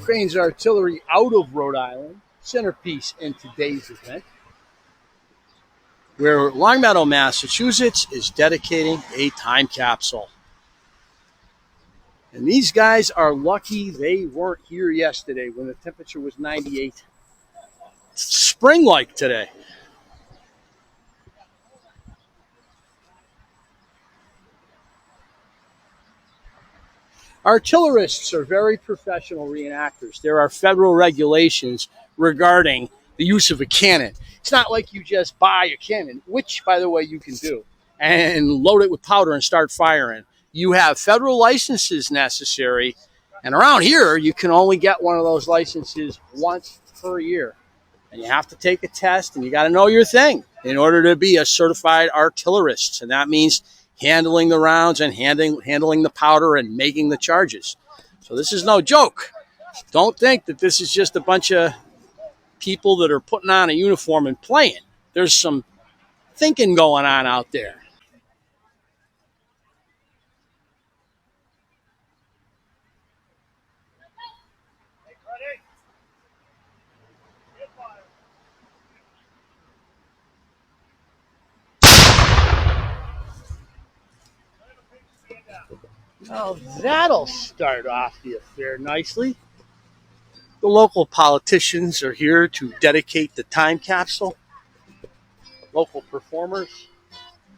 Crane's Artillery out of Rhode Island, centerpiece in today's event, where Longmeadow, Massachusetts is dedicating a time capsule. And these guys are lucky they weren't here yesterday when the temperature was 98. It's spring-like today. Artillerists are very professional reenactors. There are federal regulations regarding the use of a cannon. It's not like you just buy a cannon, which, by the way, you can do, and load it with powder and start firing. You have federal licenses necessary, and around here, you can only get one of those licenses once per year. And you have to take a test, and you got to know your thing in order to be a certified artillerist, and that means handling the rounds and handling the powder and making the charges. So this is no joke. Don't think that this is just a bunch of people that are putting on a uniform and playing. There's some thinking going on out there. Now that'll start off the affair nicely. The local politicians are here to dedicate the time capsule. Local performers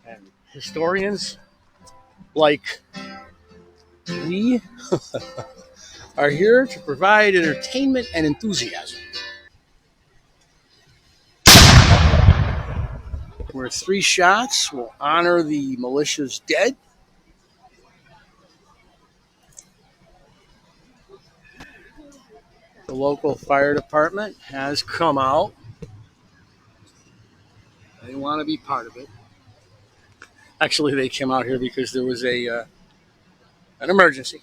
and historians like we are here to provide entertainment and enthusiasm. Where 3 shots will honor the militia's dead. The local fire department has come out. They want to be part of it. Actually, they came out here because there was an emergency,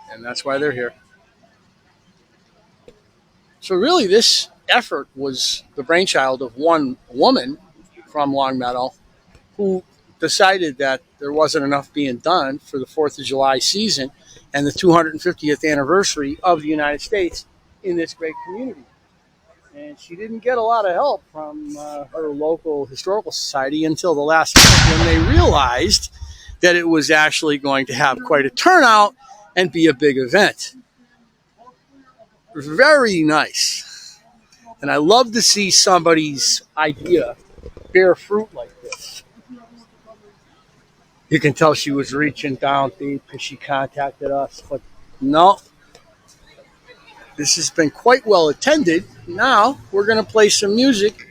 and that's why they're here. So really, this effort was the brainchild of one woman from Longmeadow who decided that there wasn't enough being done for the 4th of July season and the 250th anniversary of the United States in this great community. And she didn't get a lot of help from her local historical society until the last minute when they realized that it was actually going to have quite a turnout and be a big event. It was very nice. And I love to see somebody's idea bear fruit like this. You can tell she was reaching down deep because she contacted us, but no. This has been quite well attended. Now we're going to play some music.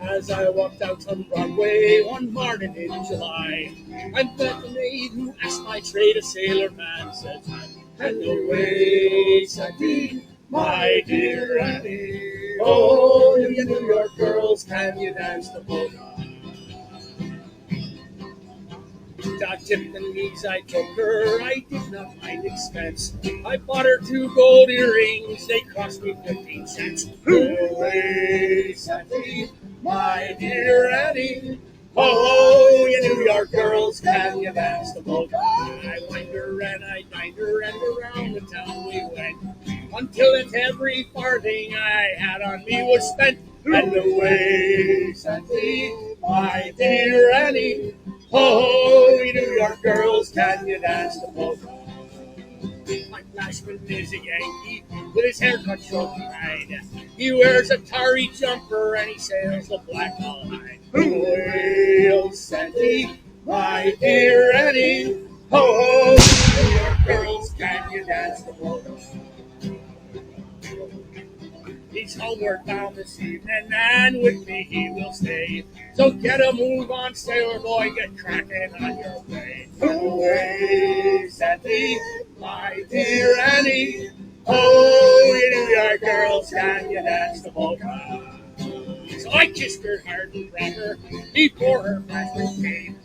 As I walked out on Broadway one morning in July, I met a maid who asked my trade, a sailor man said, "Hello, way, Sadie, my dear Annie. Oh, you New York girls, can you dance the polka?" Doc tipped the knees, I took her, I did not mind expense. I bought her 2 gold earrings, they cost me 15 cents. Hey, Sandy, my dear Annie. Oh, you New York girls, can you dance the polka? I wined her and I dined her, and around the town we went, until it's every farthing I had on me was spent. And away, Sandy, my dear Annie. Oh, you New York girls, can you dance the polka? My flashman is a Yankee with his hair cut short behind. He wears a tarry jumper and he sails the black line. Oh, Sandy, my dear Annie. Oh, New York girls, can you dance the polka? He's homeward bound this evening, and with me he will stay. So get a move on, sailor boy, get cracking on your way. Away, Sandy, my dear Annie. Oh, you New York girls, can you dance the polka? So I kissed her hard and proper before her flashman came.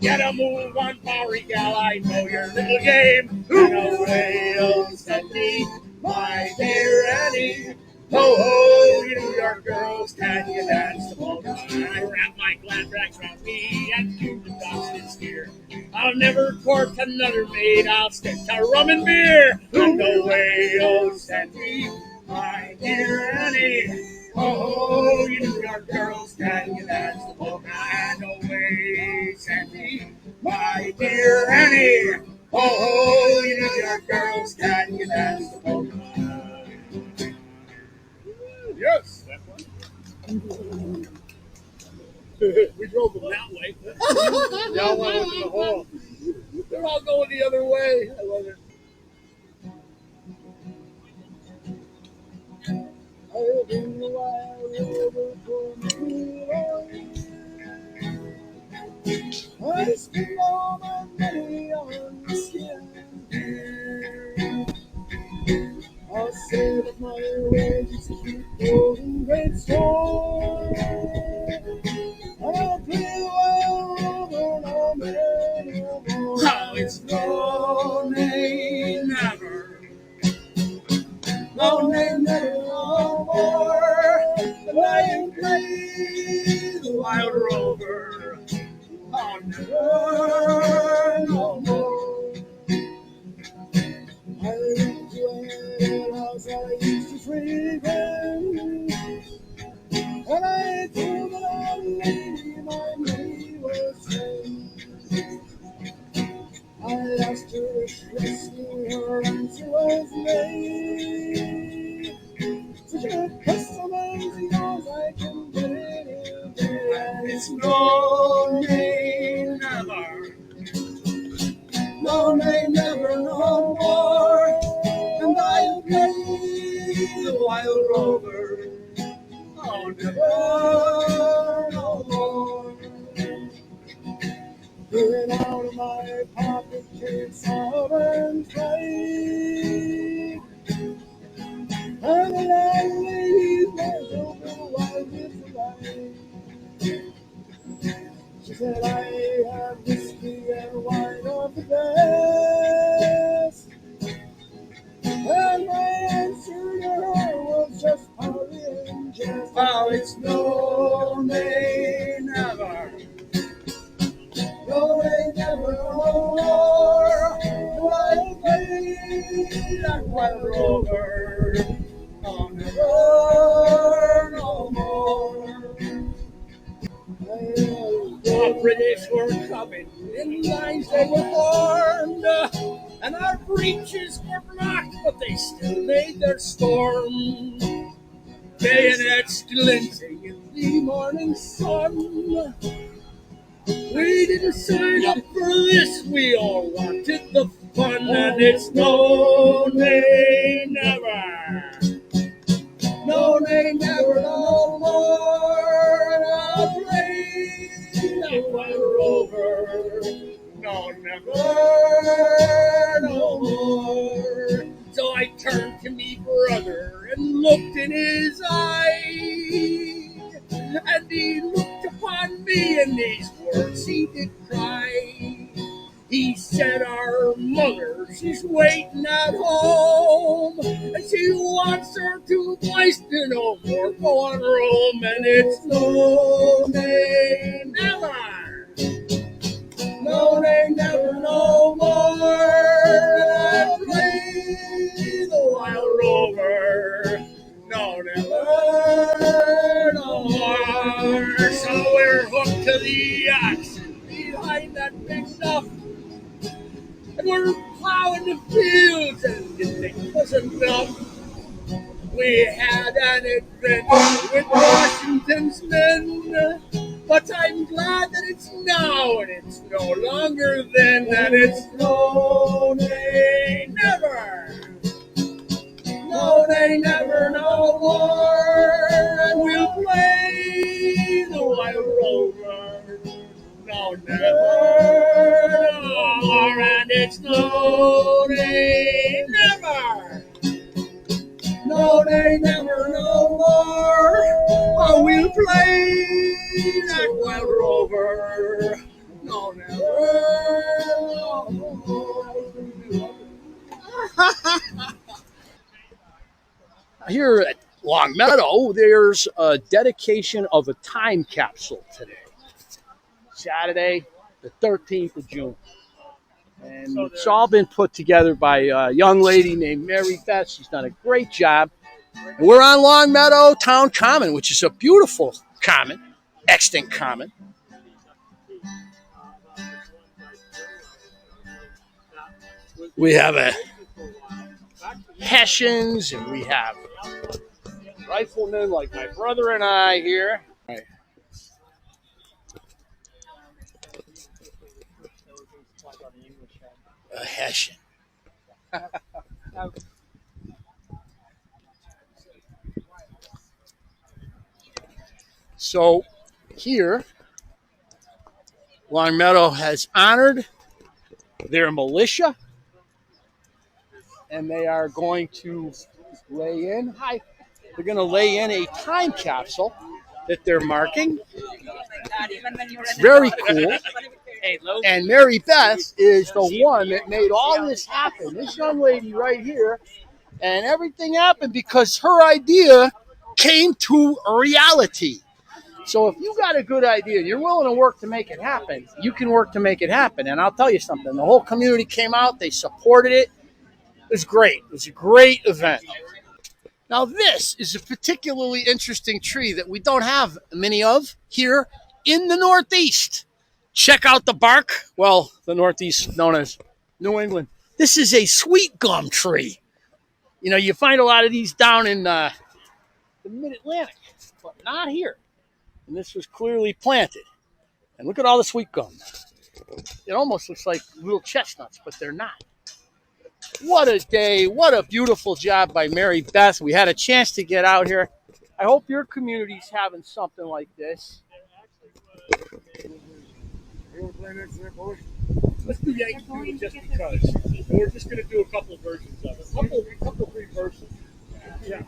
Get a move on, Bowery gal, I know your little game. And away, oh, Sandy, my dear Annie. Ho ho, you New York girls, can you dance the polka? I wrap my glad rags around me and keep the docks here. I'll never court another maid, I'll stick to rum and beer. No way, oh Sandy, my dear Annie. Ho ho, you New York girls, can you dance the polka? No way, Sandy, my dear Annie. Ho ho, you New York girls, can you dance the polka? Yes, that one. We drove them that way. They all went into the hole. They're all going the other way. I love it. I've been a while over for me. I spend all my money on whiskey and beer. I'll save up my wages to keep going great store. I'll play well over no man. How it's no name never. No name never no more. And I ain't play the wild rover. Oh, never no more. I went to a house I used to frequent, and I told the old lady my money was spent. I asked her if she was me, her answer was nay. Such a customer's yours, I can get it again. It's no name never. No name never no more. And I'll play the wild rover. Oh, never no more. Pulling out of my pocket came sovereign trade. And the landlady's went over while it's alive. She said, I have whiskey and wine of the best. And my answer to her was just party and jest. How it's no, nay, never. No, they never no more. I'll play that wild rover. No, never no more. The British were coming in lines they were formed, and our breeches were blocked, but they still made their storm. Bayonets glinting in the morning sun. We didn't sign up for this, we all wanted the fun, and it's no, nay, never. No, nay, never, no more. And I'll play that wild rover. No, never, no more. So I turned to me brother and looked in his eye, and he looked upon me, and these words he did cry. He said, our mother, she's waiting at home, and she wants her two boys to no more go on Rome, and it's no, nay, never. No, nay, never, no more. And I play the wild rover. No, never, no more. So we're hooked to the oxen behind that big stuff. And we're plowing the fields, and it wasn't enough. We had an adventure with Washington's men, but I'm glad that it's now, and it's no longer then, and it's no, nay, never. No, nay, never, no more, and we'll play the wild rover. No, never, no more, and it's no, nay, never. No, nay, never, no more. Oh, we'll play that wild rover. No, never, no more. Here at Longmeadow, there's a dedication of a time capsule today, Saturday, the 13th of June. And it's all been put together by a young lady named Mary Beth. She's done a great job. And we're on Longmeadow Town Common, which is a beautiful common, extant common. We have a Hessians, and we have riflemen like my brother and I here. Right. A Hessian. So here, Longmeadow has honored their militia, and they are going to lay in. They're going to lay in a time capsule that they're marking. It's very cool. And Mary Beth is the one that made all this happen. This young lady right here, and everything happened because her idea came to reality. So if you got a good idea and you're willing to work to make it happen, you can work to make it happen. And I'll tell you something. The whole community came out. They supported it. It was great. It was a great event. Now, this is a particularly interesting tree that we don't have many of here in the Northeast. Check out the bark. Well, the Northeast known as New England. This is a sweet gum tree. You know, you find a lot of these down in the mid-Atlantic, but not here. And this was clearly planted. And look at all the sweet gum. It almost looks like little chestnuts, but they're not. What a day. What a beautiful job by Mary Beth. We had a chance to get out here. I hope your community's having something like this. Let's do Yankee Doodle just because. And we're just going to do a couple of versions of it. A couple three verses. Yeah.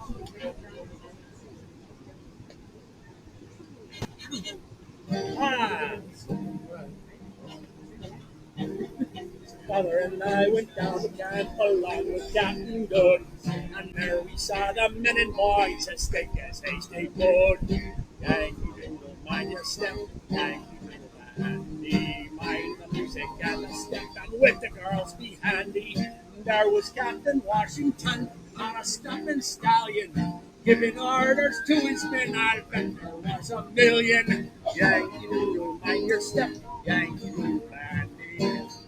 Father and I went down the camp along with Captain Good, and there we saw the men and boys as thick as they stayed good. Yankee Doodle, mind your step, Yankee Doodle, handy, mind the music and the step, and with the girls be handy. There was Captain Washington on a stumping stallion, giving orders to his men. I bet there was a million. Yankee Doodle, mind your step, Yankee Doodle, handy.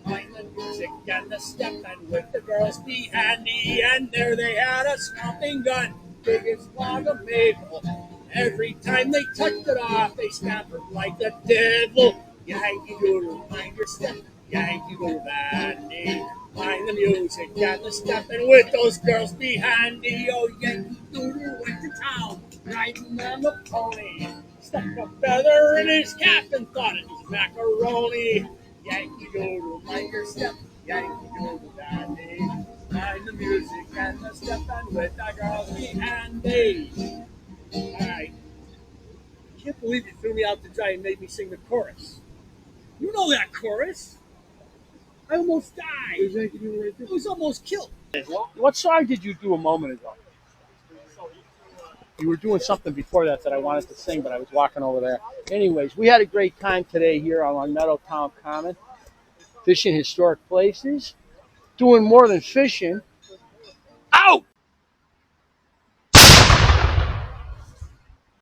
Mind the music and the step, and with the girls be handy. And there they had a stomping gun, biggest log of maple. Every time they touched it off, they scampered like the devil. Yankee Doodle, mind your step, Yankee Doodle, handy. Mind the music and the step, and with those girls be handy. Oh, Yankee Doodle went to town, riding on the pony. Stuck a feather in his cap and thought it was macaroni. Yankee Doodle, mind your step, Yankee Doodle, handy. Mind the music and the step, and with the girls be handy. All right. I can't believe you threw me out to dry and made me sing the chorus. You know that chorus. I almost died. I was almost killed. What song did you do a moment ago? You were doing something before that I wanted to sing, but I was walking over there. Anyways, we had a great time today here on Longmeadow Town Common, fishing historic places, doing more than fishing.